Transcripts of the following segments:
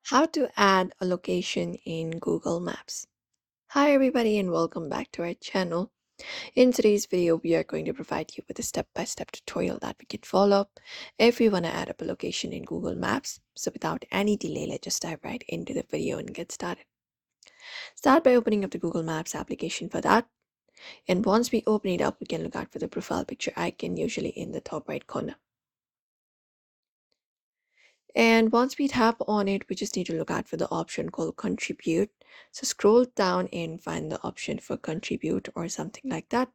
How to add a location in Google Maps. Hi everybody and welcome back to our channel. In today's video, we are going to provide you with a step-by-step tutorial that we can follow if we want to add up a location in Google Maps. So without any delay, let's just dive right into the video and get started. Start by opening up the Google Maps application for that. And once we open it up, we can look out for the profile picture icon, usually in the top right corner. And once we tap on it, we just need to look out for the option called contribute. So scroll down and find the option for contribute or something like that.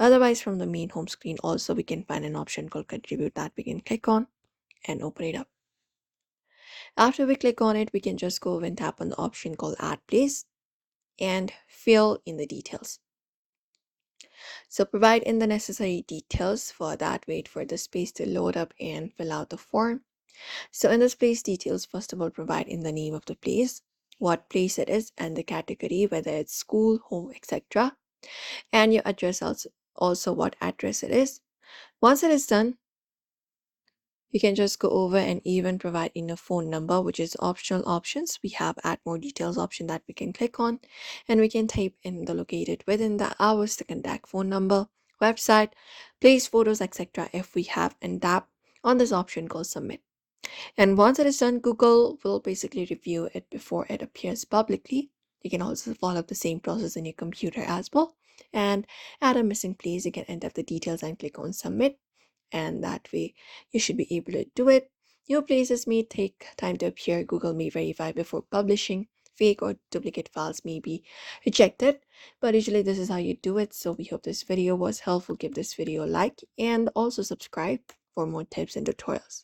Otherwise, from the main home screen, also we can find an option called contribute that we can click on and open it up. After we click on it, we can just go and tap on the option called add place and fill in the details. So provide in the necessary details. For that, wait for the space to load up and fill out the form. So in this place details, first of all, provide in the name of the place, what place it is, and the category, whether it's school, home, etc. And your address also what address it is. Once it is done, you can just go over and even provide in a phone number, which is optional options. We have add more details option that we can click on, and we can type in the located within the hours, the contact phone number, website, place, photos, etc. if we have, and tap on this option called submit. And once it is done, Google will basically review it before it appears publicly. You can also follow the same process in your computer as well. And add a missing place, you can enter the details and click on submit. And that way you should be able to do it. New places may take time to appear. Google may verify before publishing. Fake or duplicate files may be rejected, but usually this is how you do it. So we hope this video was helpful. Give this video a like and also subscribe for more tips and tutorials.